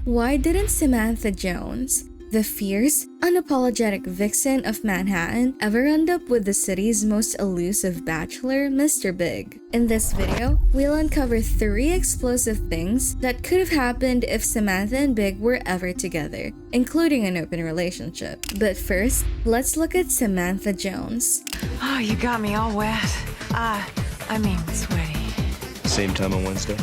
why didn't Samantha Jones, the fierce, unapologetic vixen of Manhattan, ever end up with the city's most elusive bachelor, Mr. Big? In this video, we'll uncover 3 explosive things that could have happened if Samantha and Big were ever together, including an open relationship. But first, let's look at Samantha Jones. Oh, you got me all wet. I mean sweaty. Same time on Wednesday?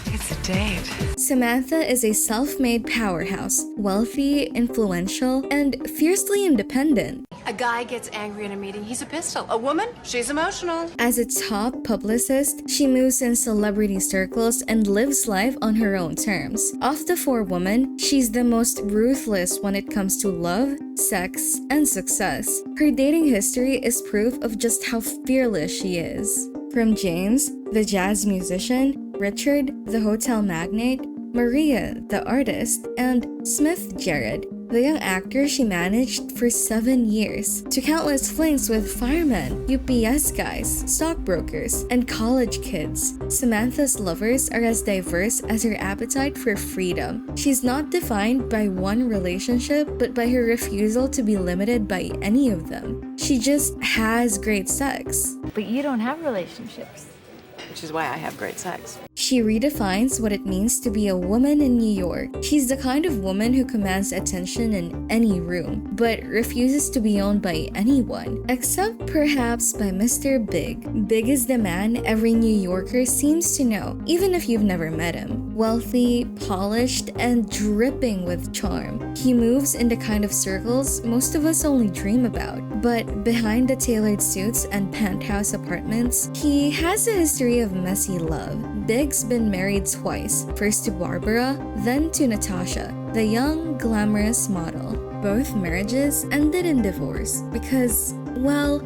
It's a date. Samantha is a self-made powerhouse, wealthy, influential, and fiercely independent. A guy gets angry in a meeting, he's a pistol. A woman, she's emotional. As a top publicist, she moves in celebrity circles and lives life on her own terms. Of the 4 women, she's the most ruthless when it comes to love, sex, and success. Her dating history is proof of just how fearless she is. From James, the jazz musician, Richard, the hotel magnate, Maria, the artist, and Smith Jared, the young actor she managed for 7 years, to countless flings with firemen, UPS guys, stockbrokers, and college kids. Samantha's lovers are as diverse as her appetite for freedom. She's not defined by one relationship, but by her refusal to be limited by any of them. She just has great sex. But you don't have relationships. Which is why I have great sex. She redefines what it means to be a woman in New York. She's the kind of woman who commands attention in any room, but refuses to be owned by anyone, except perhaps by Mr. Big. Big is the man every New Yorker seems to know, even if you've never met him. Wealthy, polished, and dripping with charm. He moves in the kind of circles most of us only dream about. But behind the tailored suits and penthouse apartments, he has a history of messy love. Big's been married twice, first to Barbara, then to Natasha, the young, glamorous model. Both marriages ended in divorce because, well,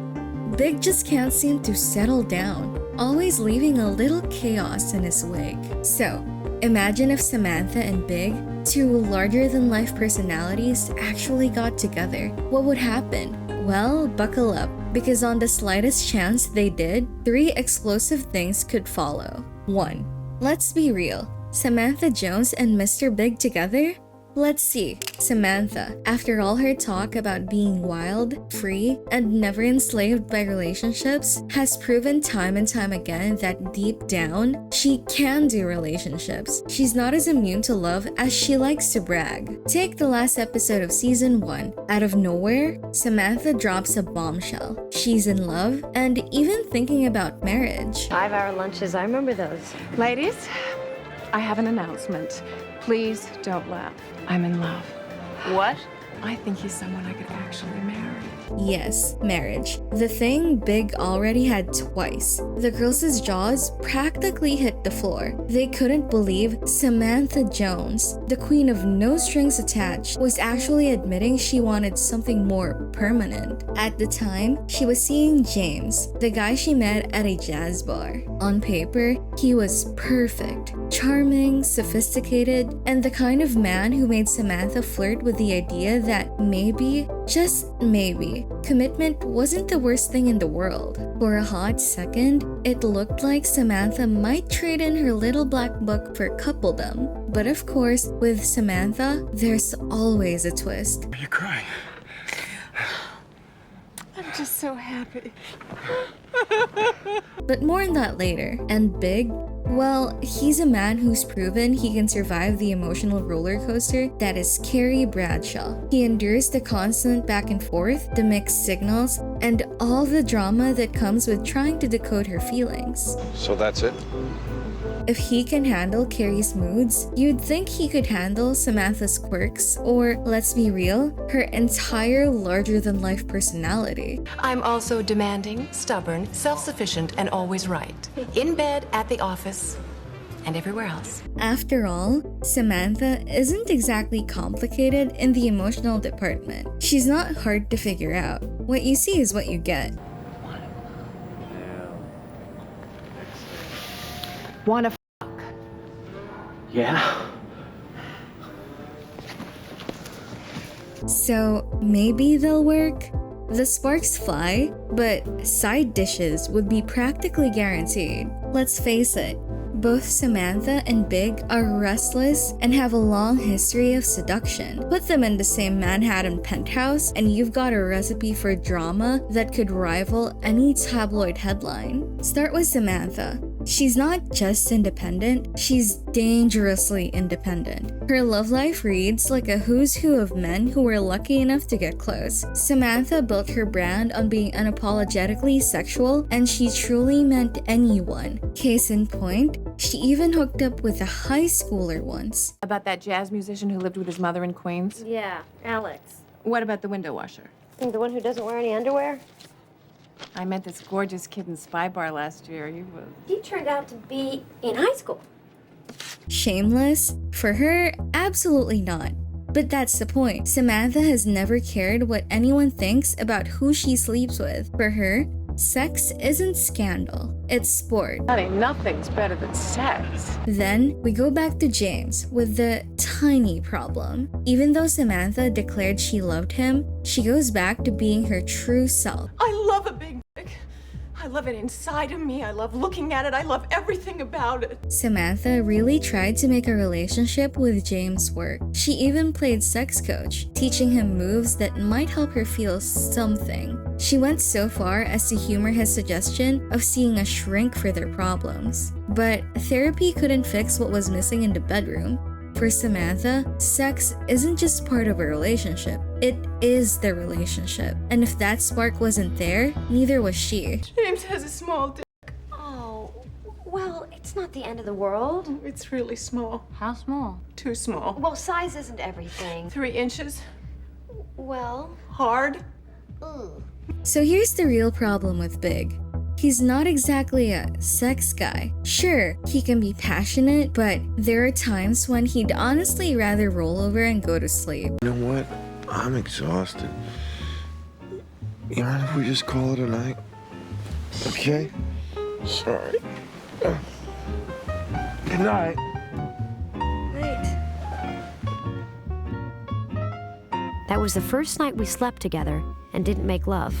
Big just can't seem to settle down, always leaving a little chaos in his wake. So, imagine if Samantha and Big, 2 larger-than-life personalities, actually got together. What would happen? Well, buckle up, because on the slightest chance they did, 3 explosive things could follow. 1. Let's be real. Samantha Jones and Mr. Big together? Let's see. Samantha, after all her talk about being wild, free, and never enslaved by relationships, has proven time and time again that deep down, she can do relationships. She's not as immune to love as she likes to brag. Take the last episode of season 1. Out of nowhere, Samantha drops a bombshell. She's in love and even thinking about marriage. 5-hour lunches, I remember those. Ladies, I have an announcement. Please don't laugh. I'm in love. What? I think he's someone I could actually marry. Yes, marriage. The thing Big already had twice. The girls' jaws practically hit the floor. They couldn't believe Samantha Jones, the queen of no strings attached, was actually admitting she wanted something more permanent. At the time, she was seeing James, the guy she met at a jazz bar. On paper, he was perfect, charming, sophisticated, and the kind of man who made Samantha flirt with the idea that maybe, just maybe, commitment wasn't the worst thing in the world. For a hot second, it looked like Samantha might trade in her little black book for coupledom. But of course, with Samantha, there's always a twist. Are you crying? I'm just so happy. But more on that later. And Big? Well, he's a man who's proven he can survive the emotional roller coaster that is Carrie Bradshaw. He endures the constant back and forth, the mixed signals, and all the drama that comes with trying to decode her feelings. So that's it? If he can handle Carrie's moods, you'd think he could handle Samantha's quirks, or, let's be real, her entire larger-than-life personality. I'm also demanding, stubborn, self-sufficient, and always right. In bed, at the office, and everywhere else. After all, Samantha isn't exactly complicated in the emotional department. She's not hard to figure out. What you see is what you get. Wanna Yeah. So maybe they'll work? The sparks fly, but side dishes would be practically guaranteed. Let's face it, Both Samantha and Big are restless and have a long history of seduction. Put them in the same Manhattan penthouse and you've got a recipe for drama that could rival any tabloid headline. Start with Samantha. She's not just independent, she's dangerously independent. Her love life reads like a who's who of men who were lucky enough to get close. Samantha built her brand on being unapologetically sexual, and she truly meant anyone. Case in point, she even hooked up with a high schooler once. About that jazz musician who lived with his mother in Queens? Yeah, Alex. What about the window washer? The one who doesn't wear any underwear? I met this gorgeous kid in Spy Bar last year. He turned out to be in high school. Shameless? For her, absolutely not. But that's the point. Samantha has never cared what anyone thinks about who she sleeps with. For her, sex isn't scandal, it's sport. Honey, nothing's better than sex. Then we go back to James with the tiny problem. Even though Samantha declared she loved him, she goes back to being her true self. I love a big dick. I love it inside of me. I love looking at it. I love everything about it. Samantha really tried to make a relationship with James work. She even played sex coach, teaching him moves that might help her feel something. She went so far as to humor his suggestion of seeing a shrink for their problems. But therapy couldn't fix what was missing in the bedroom. For Samantha, sex isn't just part of a relationship, it is the relationship. And if that spark wasn't there, neither was she. James has a small dick. Oh, well, it's not the end of the world. It's really small. How small? Too small. Well, size isn't everything. 3 inches. Well, Hard. So here's the real problem with Big. He's not exactly a sex guy. Sure, he can be passionate, but there are times when he'd honestly rather roll over and go to sleep. You know what? I'm exhausted. You mind if we just call it a night? Okay? Sorry. Good night. That was the first night we slept together and didn't make love.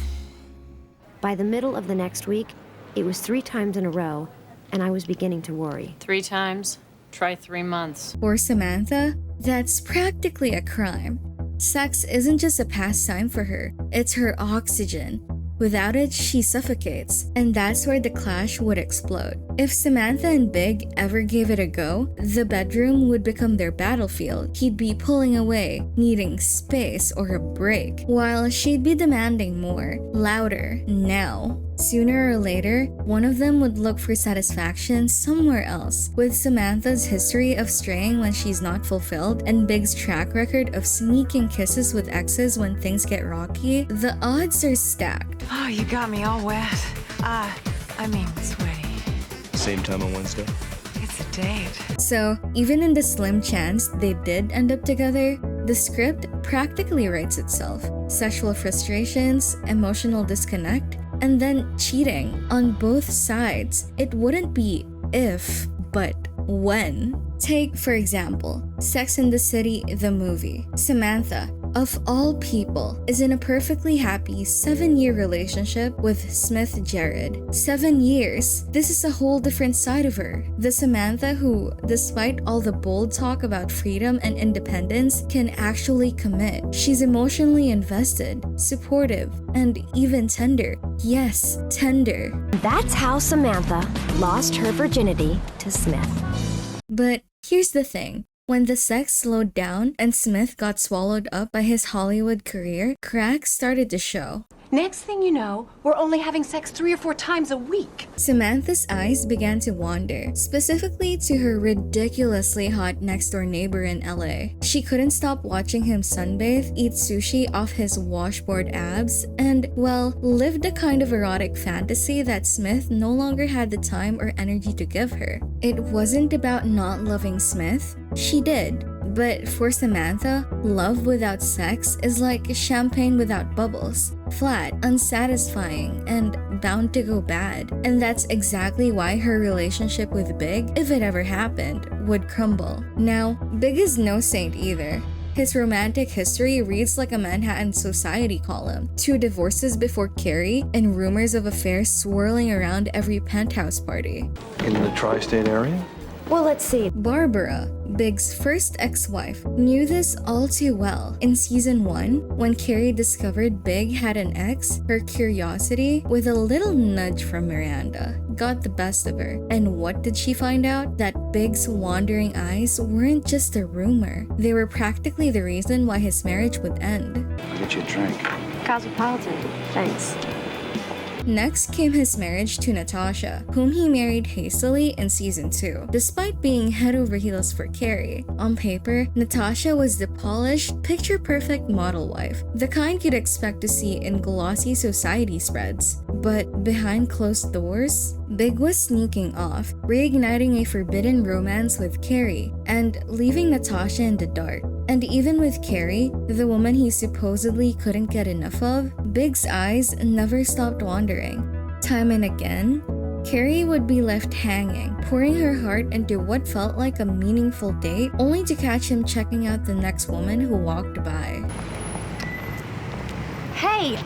By the middle of the next week, it was 3 times in a row, and I was beginning to worry. 3 times? Try 3 months. For Samantha, that's practically a crime. Sex isn't just a pastime for her, it's her oxygen. Without it, she suffocates, and that's where the clash would explode. If Samantha and Big ever gave it a go, the bedroom would become their battlefield. He'd be pulling away, needing space or a break, while she'd be demanding more, louder, now. Sooner or later, one of them would look for satisfaction somewhere else. With Samantha's history of straying when she's not fulfilled and Big's track record of sneaking kisses with exes when things get rocky, the odds are stacked. Oh, you got me all wet. I mean sweaty. Same time on Wednesday. It's a date. So, even in the slim chance they did end up together, the script practically writes itself. Sexual frustrations, emotional disconnect, and then cheating on both sides. It wouldn't be if, but when. Take, for example, Sex and the City, the movie. Samantha, of all people, is in a perfectly happy 7-year relationship with Smith Jared. 7 years. This is a whole different side of her. The Samantha who, despite all the bold talk about freedom and independence, can actually commit. She's emotionally invested, supportive, and even tender. Yes, tender. That's how Samantha lost her virginity to Smith. But here's the thing. When the sex slowed down and Smith got swallowed up by his Hollywood career, cracks started to show. Next thing you know, we're only having sex 3 or 4 times a week. Samantha's eyes began to wander, specifically to her ridiculously hot next-door neighbor in LA. She couldn't stop watching him sunbathe, eat sushi off his washboard abs, and, well, lived a kind of erotic fantasy that Smith no longer had the time or energy to give her. It wasn't about not loving Smith. She did. But for Samantha, love without sex is like champagne without bubbles. Flat, unsatisfying, and bound to go bad. And that's exactly why her relationship with Big, if it ever happened, would crumble. Now, Big is no saint either. His romantic history reads like a Manhattan Society column. 2 divorces before Carrie, and rumors of affairs swirling around every penthouse party. In the tri-state area? Well, let's see. Barbara, Big's first ex-wife, knew this all too well. In season 1, when Carrie discovered Big had an ex, her curiosity, with a little nudge from Miranda, got the best of her. And what did she find out? That Big's wandering eyes weren't just a rumor. They were practically the reason why his marriage would end. I'll get you a drink. Cosmopolitan. Thanks. Next came his marriage to Natasha, whom he married hastily in season 2, despite being head over heels for Carrie. On paper, Natasha was the polished, picture-perfect model wife, the kind you'd expect to see in glossy society spreads. But behind closed doors, Big was sneaking off, reigniting a forbidden romance with Carrie, and leaving Natasha in the dark. And even with Carrie, the woman he supposedly couldn't get enough of, Big's eyes never stopped wandering. Time and again, Carrie would be left hanging, pouring her heart into what felt like a meaningful date, only to catch him checking out the next woman who walked by. Hey!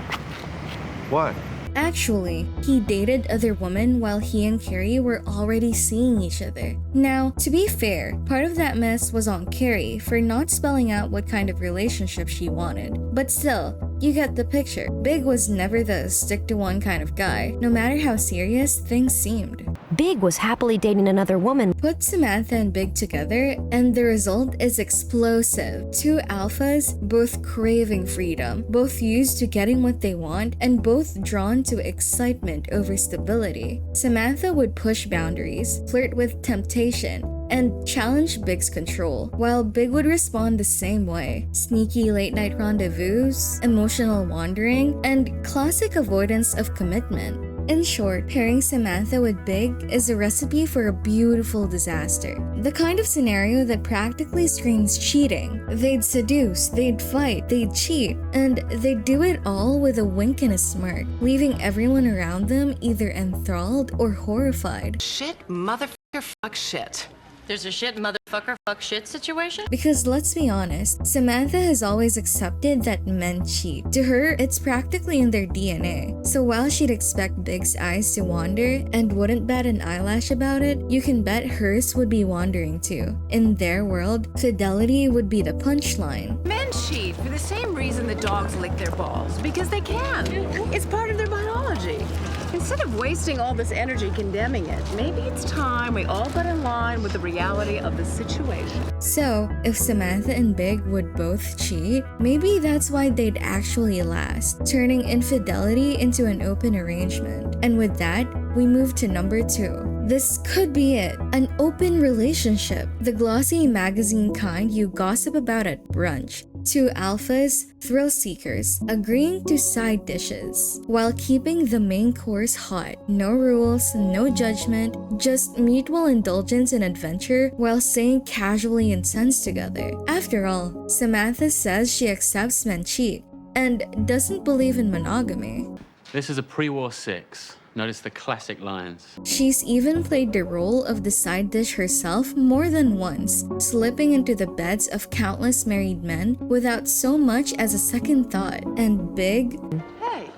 What? Actually, he dated other women while he and Carrie were already seeing each other. Now, to be fair, part of that mess was on Carrie for not spelling out what kind of relationship she wanted. But still, you get the picture. Big was never the stick-to-one kind of guy, no matter how serious things seemed. Big was happily dating another woman. Put Samantha and Big together, and the result is explosive. 2 alphas, both craving freedom, both used to getting what they want, and both drawn to excitement over stability. Samantha would push boundaries, flirt with temptation, and challenge Big's control, while Big would respond the same way. Sneaky late-night rendezvous, emotional wandering, and classic avoidance of commitment. In short, pairing Samantha with Big is a recipe for a beautiful disaster. The kind of scenario that practically screams cheating. They'd seduce, they'd fight, they'd cheat, and they'd do it all with a wink and a smirk, leaving everyone around them either enthralled or horrified. Shit, motherfucker, fuck shit. There's a shit motherfucker fuck shit situation? Because let's be honest, Samantha has always accepted that men cheat. To her, it's practically in their DNA. So while she'd expect Big's eyes to wander and wouldn't bat an eyelash about it, you can bet hers would be wandering too. In their world, fidelity would be the punchline. Men cheat for the same reason the dogs lick their balls, because they can. It's part of their biology. Instead of wasting all this energy condemning it, maybe it's time we all got in line with the reality of the situation. So, if Samantha and Big would both cheat, maybe that's why they'd actually last, turning infidelity into an open arrangement. And with that, we move to number 2. This could be it. An open relationship. The glossy magazine kind you gossip about at brunch. 2 alphas, thrill seekers, agreeing to side dishes, while keeping the main course hot. No rules, no judgment, just mutual indulgence and adventure while staying casually incensed together. After all, Samantha says she accepts men cheat and doesn't believe in monogamy. This is a pre-war 6. Notice the classic lines. She's even played the role of the side dish herself more than once, slipping into the beds of countless married men without so much as a second thought. And Big? Hey,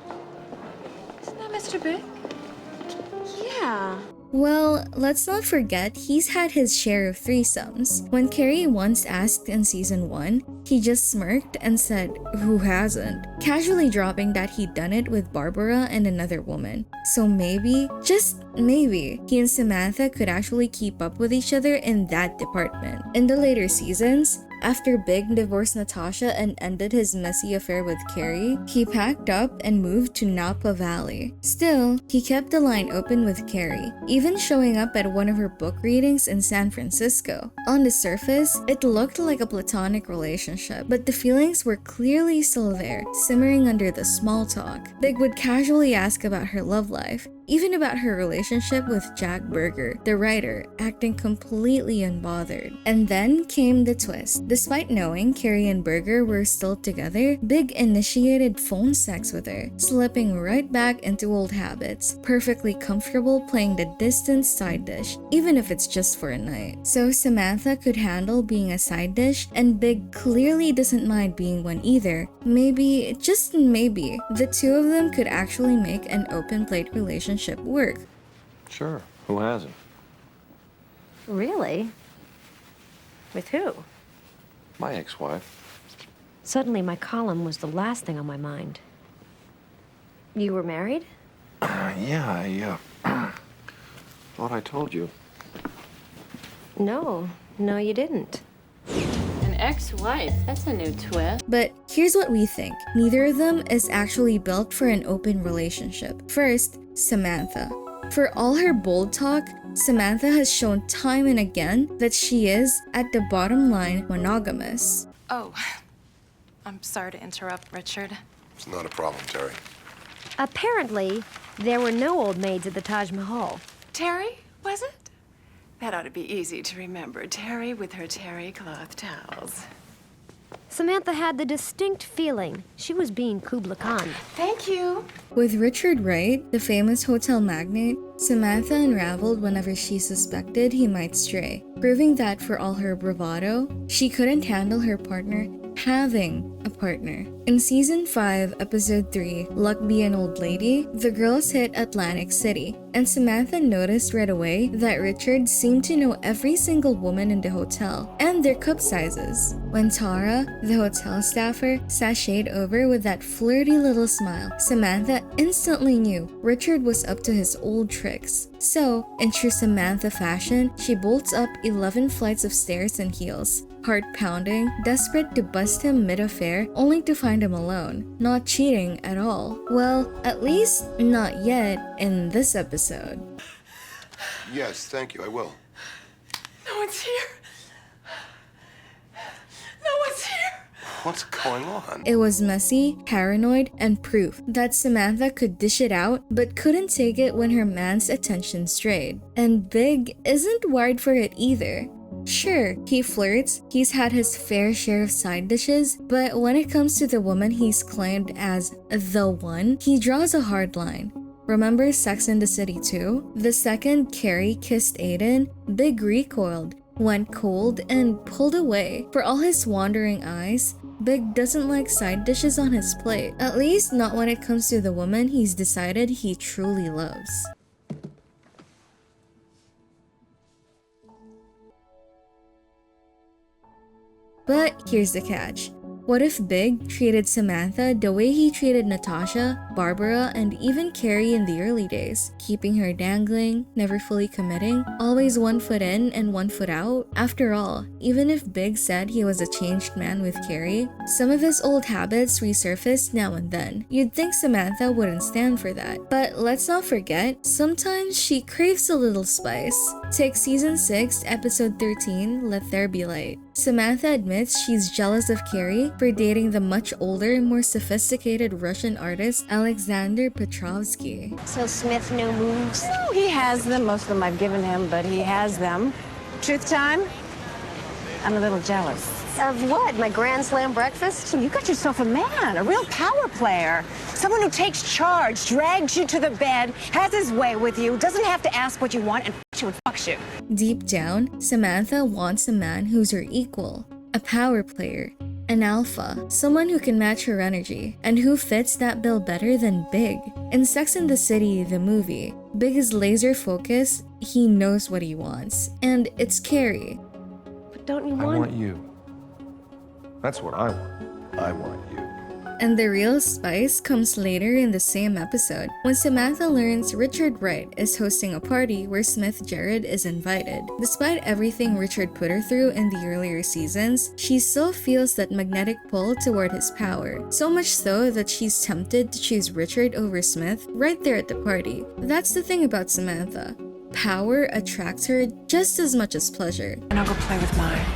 isn't that Mr. Big? Yeah. Well, let's not forget he's had his share of threesomes. When Carrie once asked in season 1, he just smirked and said, "Who hasn't?" Casually dropping that he'd done it with Barbara and another woman. So maybe, just maybe, he and Samantha could actually keep up with each other in that department. In the later seasons, after Big divorced Natasha and ended his messy affair with Carrie, he packed up and moved to Napa Valley. Still, he kept the line open with Carrie, even showing up at one of her book readings in San Francisco. On the surface, it looked like a platonic relationship, but the feelings were clearly still there, simmering under the small talk. Big would casually ask about her love life, even about her relationship with Jack Berger, the writer, acting completely unbothered. And then came the twist. Despite knowing Carrie and Berger were still together, Big initiated phone sex with her, slipping right back into old habits, perfectly comfortable playing the distant side dish, even if it's just for a night. So Samantha could handle being a side dish, and Big clearly doesn't mind being one either. Maybe, just maybe, the two of them could actually make an open plate relationship work. Sure. Who hasn't? Really? With who? My ex-wife. Suddenly, my column was the last thing on my mind. You were married? Yeah, I thought I told you. No, you didn't. An ex-wife? That's a new twist. But here's what we think. Neither of them is actually built for an open relationship. First, Samantha. For all her bold talk, Samantha has shown time and again that she is, at the bottom line, monogamous. Oh, I'm sorry to interrupt, Richard. It's not a problem, Terry. Apparently, there were no old maids at the Taj Mahal. Terry, was it? That ought to be easy to remember. Terry with her terry cloth towels. Samantha had the distinct feeling she was being Kubla Khan. Thank you. With Richard Wright, the famous hotel magnate, Samantha unraveled whenever she suspected he might stray, proving that for all her bravado, she couldn't handle her partner having a partner. In season 5, episode 3, Luck Be an Old Lady, the girls hit Atlantic City, and Samantha noticed right away that Richard seemed to know every single woman in the hotel and their cup sizes. When Tara, the hotel staffer, sashayed over with that flirty little smile, Samantha instantly knew Richard was up to his old tricks. So, in true Samantha fashion, she bolts up 11 flights of stairs in heels, heart pounding, desperate to bust him mid-affair, only to find him alone, not cheating at all. Well, at least not yet in this episode. Yes, thank you, I will. No one's here. No one's here. What's going on? It was messy, paranoid, and proof that Samantha could dish it out but couldn't take it when her man's attention strayed. And Big isn't wired for it either. Sure, he flirts, he's had his fair share of side dishes, but when it comes to the woman he's claimed as the one, he draws a hard line. Remember Sex and the City 2? The second Carrie kissed Aiden, Big recoiled, went cold, and pulled away. For all his wandering eyes, Big doesn't like side dishes on his plate, at least not when it comes to the woman he's decided he truly loves. But here's the catch. What if Big treated Samantha the way he treated Natasha, Barbara, and even Carrie in the early days, keeping her dangling, never fully committing, always one foot in and one foot out? After all, even if Big said he was a changed man with Carrie, some of his old habits resurfaced now and then. You'd think Samantha wouldn't stand for that. But let's not forget, sometimes she craves a little spice. Take season 6, episode 13, Let There Be Light. Samantha admits she's jealous of Carrie for dating the much older, more sophisticated Russian artist Alexander Petrovsky. So Smith, no moves? Oh, he has them. Most of them I've given him, but he has them. Truth time? I'm a little jealous. Of what? My Grand Slam breakfast? You got yourself a man, a real power player. Someone who takes charge, drags you to the bed, has his way with you, doesn't have to ask what you want, and you and fucks you. Deep down, Samantha wants a man who's her equal, a power player, an alpha, someone who can match her energy, and who fits that bill better than Big. In Sex and the City, the movie, Big is laser focused, he knows what he wants, and it's Carrie. But don't you I want... want you. That's what I want. I want you. And the real spice comes later in the same episode, when Samantha learns Richard Wright is hosting a party where Smith Jerrod is invited. Despite everything Richard put her through in the earlier seasons, she still feels that magnetic pull toward his power, so much so that she's tempted to choose Richard over Smith right there at the party. That's the thing about Samantha. Power attracts her just as much as pleasure. And I'll go play with mine.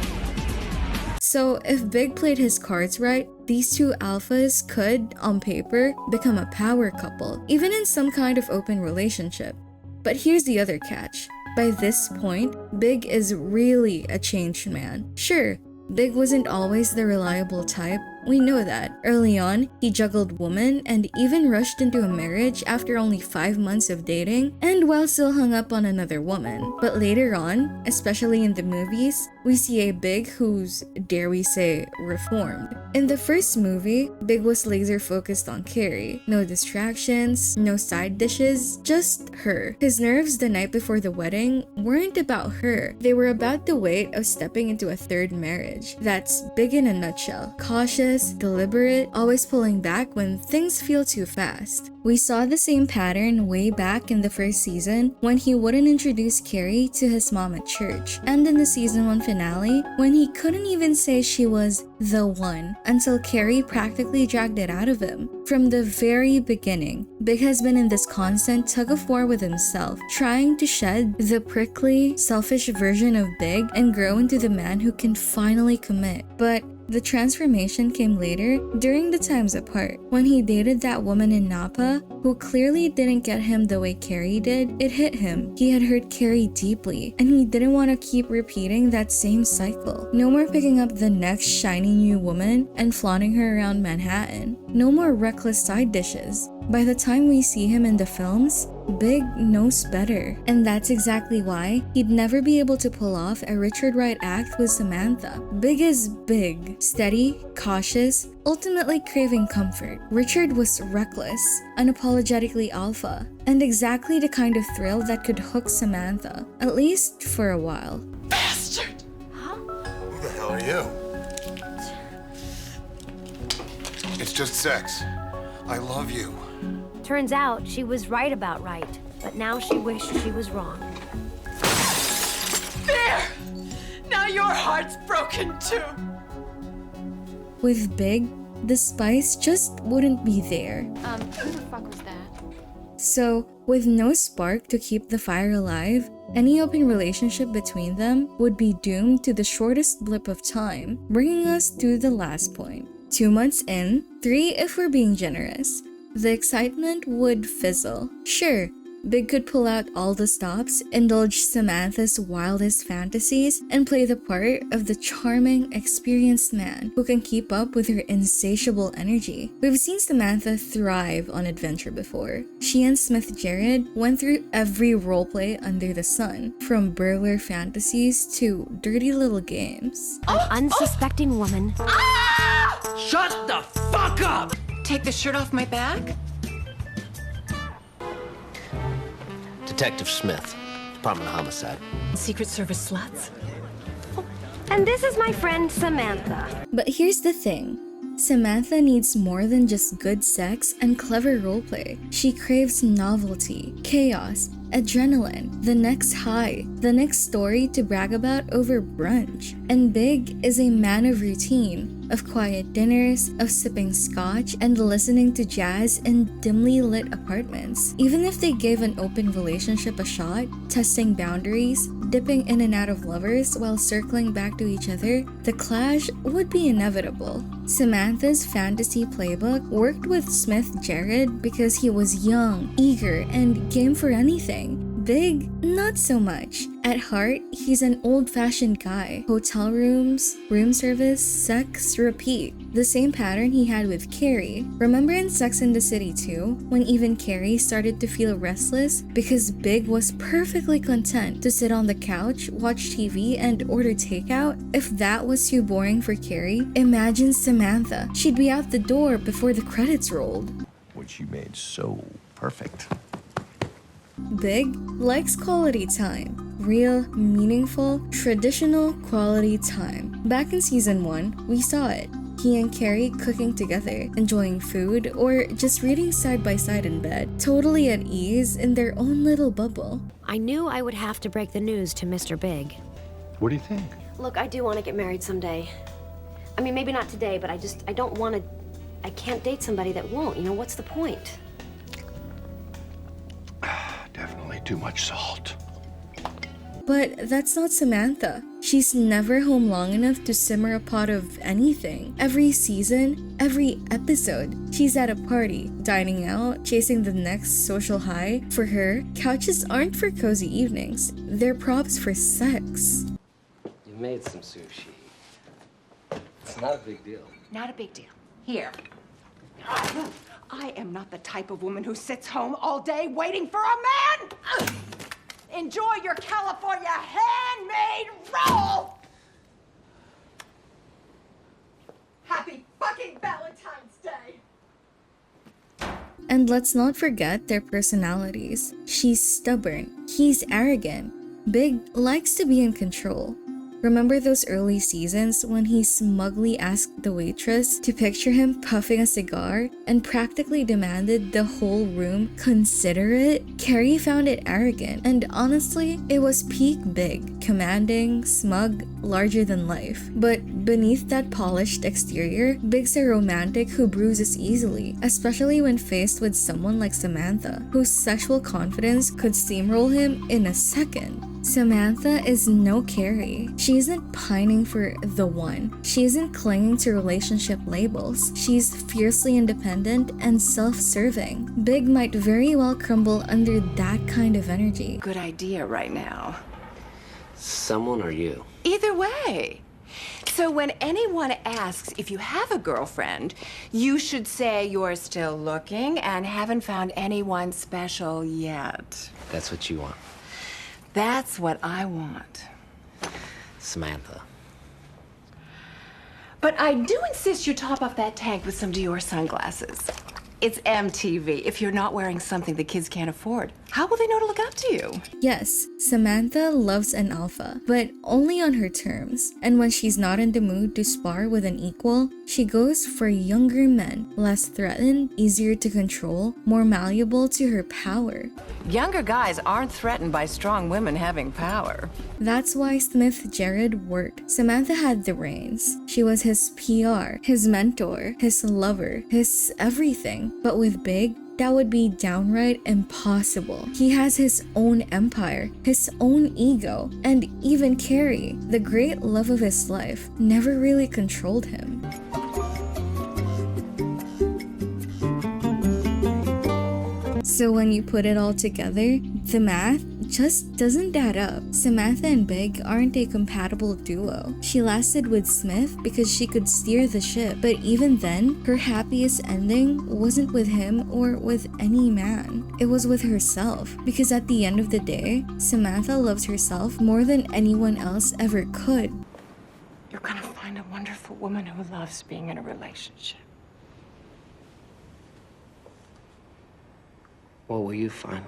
So if Big played his cards right, these two alphas could, on paper, become a power couple, even in some kind of open relationship. But here's the other catch. By this point, Big is really a changed man. Sure, Big wasn't always the reliable type. We know that. Early on, he juggled women and even rushed into a marriage after only 5 months of dating, and while still hung up on another woman. But later on, especially in the movies, we see a Big who's, dare we say, reformed. In the first movie, Big was laser focused on Carrie. No distractions, no side dishes, just her. His nerves the night before the wedding weren't about her. They were about the weight of stepping into a third marriage. That's Big in a nutshell. Cautious, deliberate, always pulling back when things feel too fast. We saw the same pattern way back in the first season when he wouldn't introduce Carrie to his mom at church, and in the season 1 finale when he couldn't even say she was the one until Carrie practically dragged it out of him. From the very beginning, Big has been in this constant tug-of-war with himself, trying to shed the prickly, selfish version of Big and grow into the man who can finally commit. But the transformation came later, during the times apart. When he dated that woman in Napa, who clearly didn't get him the way Carrie did, it hit him. He had hurt Carrie deeply, and he didn't want to keep repeating that same cycle. No more picking up the next shiny new woman and flaunting her around Manhattan. No more reckless side dishes. By the time we see him in the films, Big knows better. And that's exactly why he'd never be able to pull off a Richard Wright act with Samantha. Big is Big, steady, cautious, ultimately craving comfort. Richard was reckless, unapologetically alpha, and exactly the kind of thrill that could hook Samantha, at least for a while. Bastard! Who the hell are you? It's just sex. I love you. Turns out she was right about right, but now she wished she was wrong. There! Now your heart's broken too. With Big, the spice just wouldn't be there. Who the fuck was that? So, with no spark to keep the fire alive, any open relationship between them would be doomed to the shortest blip of time, bringing us to the last point. 2 months in, 3 if we're being generous. The excitement would fizzle. Sure, Big could pull out all the stops, indulge Samantha's wildest fantasies, and play the part of the charming, experienced man who can keep up with her insatiable energy. We've seen Samantha thrive on adventure before. She and Smith Jared went through every roleplay under the sun, from burglar fantasies to dirty little games. An unsuspecting woman. Shut the fuck up! Take the shirt off my back? Detective Smith, Department of Homicide. Secret Service sluts? And this is my friend Samantha. But here's the thing. Samantha needs more than just good sex and clever roleplay. She craves novelty, chaos, adrenaline, the next high, the next story to brag about over brunch. And Big is a man of routine, of quiet dinners, of sipping scotch, and listening to jazz in dimly lit apartments. Even if they gave an open relationship a shot, testing boundaries, dipping in and out of lovers while circling back to each other, the clash would be inevitable. Samantha's fantasy playbook worked with Smith Jared because he was young, eager, and game for anything. Big, not so much. At heart, he's an old-fashioned guy. Hotel rooms, room service, sex, repeat. The same pattern he had with Carrie. Remember in Sex and the City 2, when even Carrie started to feel restless because Big was perfectly content to sit on the couch, watch TV, and order takeout? If that was too boring for Carrie, imagine Samantha. She'd be out the door before the credits rolled. Which you made so perfect. Big likes quality time. Real, meaningful, traditional quality time. Back in season 1, we saw it. He and Carrie cooking together, enjoying food, or just reading side by side in bed, totally at ease in their own little bubble. I knew I would have to break the news to Mr. Big. What do you think? Look, I do want to get married someday. I mean, maybe not today, but I don't want to... I can't date somebody that won't. You know, what's the point? Definitely too much salt. But that's not Samantha. She's never home long enough to simmer a pot of anything. Every season, every episode, she's at a party, dining out, chasing the next social high. For her, couches aren't for cozy evenings. They're props for sex. You made some sushi. It's not a big deal. Not a big deal. Here. I am not the type of woman who sits home all day waiting for a man! Enjoy your California handmade roll! Happy fucking Valentine's Day! And let's not forget their personalities. She's stubborn. He's arrogant. Big likes to be in control. Remember those early seasons when he smugly asked the waitress to picture him puffing a cigar and practically demanded the whole room consider it? Carrie found it arrogant, and honestly, it was peak Big, commanding, smug, larger than life. But beneath that polished exterior, Big's a romantic who bruises easily, especially when faced with someone like Samantha, whose sexual confidence could steamroll him in a second. Samantha is no Carrie. She isn't pining for the one. She isn't clinging to relationship labels. She's fiercely independent and self-serving. Big might very well crumble under that kind of energy. Good idea right now. Someone or you? Either way. So when anyone asks if you have a girlfriend, you should say you're still looking and haven't found anyone special yet. That's what you want. That's what I want. Samantha. But I do insist you top off that tank with some Dior sunglasses. It's MTV. If you're not wearing something the kids can't afford, how will they know to look up to you? Yes, Samantha loves an alpha, but only on her terms. And when she's not in the mood to spar with an equal, she goes for younger men, less threatened, easier to control, more malleable to her power. Younger guys aren't threatened by strong women having power. That's why Smith Jared worked. Samantha had the reins. She was his PR, his mentor, his lover, his everything. But with Big, that would be downright impossible. He has his own empire, his own ego, and even Carrie, the great love of his life, never really controlled him. So when you put it all together, the math just doesn't add up. Samantha and Big aren't a compatible duo. She lasted with Smith because she could steer the ship, but even then, her happiest ending wasn't with him or with any man. It was with herself, because at the end of the day, Samantha loves herself more than anyone else ever could. You're gonna find a wonderful woman who loves being in a relationship. What will you find?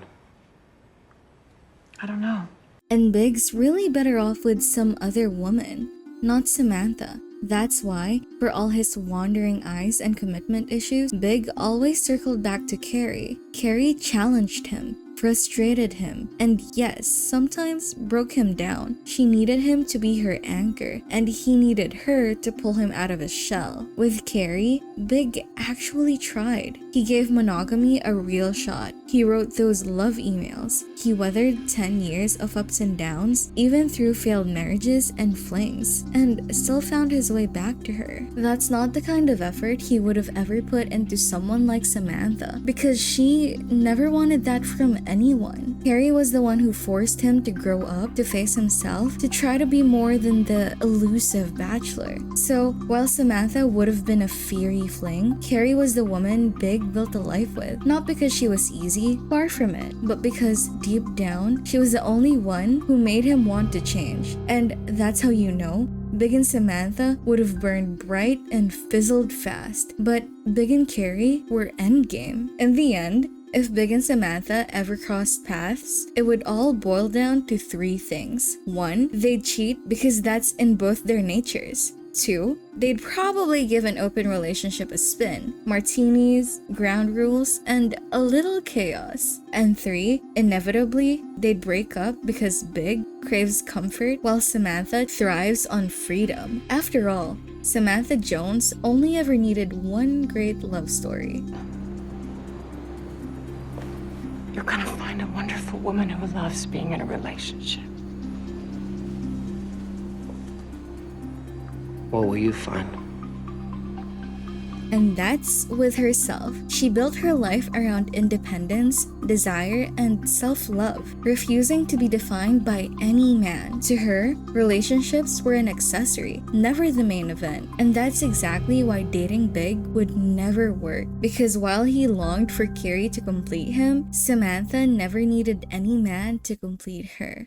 I don't know. And Big's really better off with some other woman, not Samantha. That's why, for all his wandering eyes and commitment issues, Big always circled back to Carrie. Carrie challenged him, frustrated him, and yes, sometimes broke him down. She needed him to be her anchor, and he needed her to pull him out of his shell. With Carrie, Big actually tried. He gave monogamy a real shot. He wrote those love emails. He weathered 10 years of ups and downs, even through failed marriages and flings, and still found his way back to her. That's not the kind of effort he would have ever put into someone like Samantha, because she never wanted that from anyone. Carrie was the one who forced him to grow up, to face himself, to try to be more than the elusive bachelor. So, while Samantha would have been a fiery fling, Carrie was the woman Big built a life with. Not because she was easy, far from it, but because deep down, she was the only one who made him want to change. And that's how you know Big and Samantha would have burned bright and fizzled fast, but Big and Carrie were endgame. In the end, if Big and Samantha ever crossed paths, it would all boil down to 3 things. 1, they'd cheat because that's in both their natures. 2, they'd probably give an open relationship a spin. Martinis, ground rules, and a little chaos. And 3, inevitably, they'd break up because Big craves comfort while Samantha thrives on freedom. After all, Samantha Jones only ever needed one great love story. You're gonna find a wonderful woman who loves being in a relationship. What will you find? And that's with herself. She built her life around independence, desire, and self-love, refusing to be defined by any man. To her, relationships were an accessory, never the main event. And that's exactly why dating big would never work. Because while he longed for Carrie to complete him, Samantha never needed any man to complete her.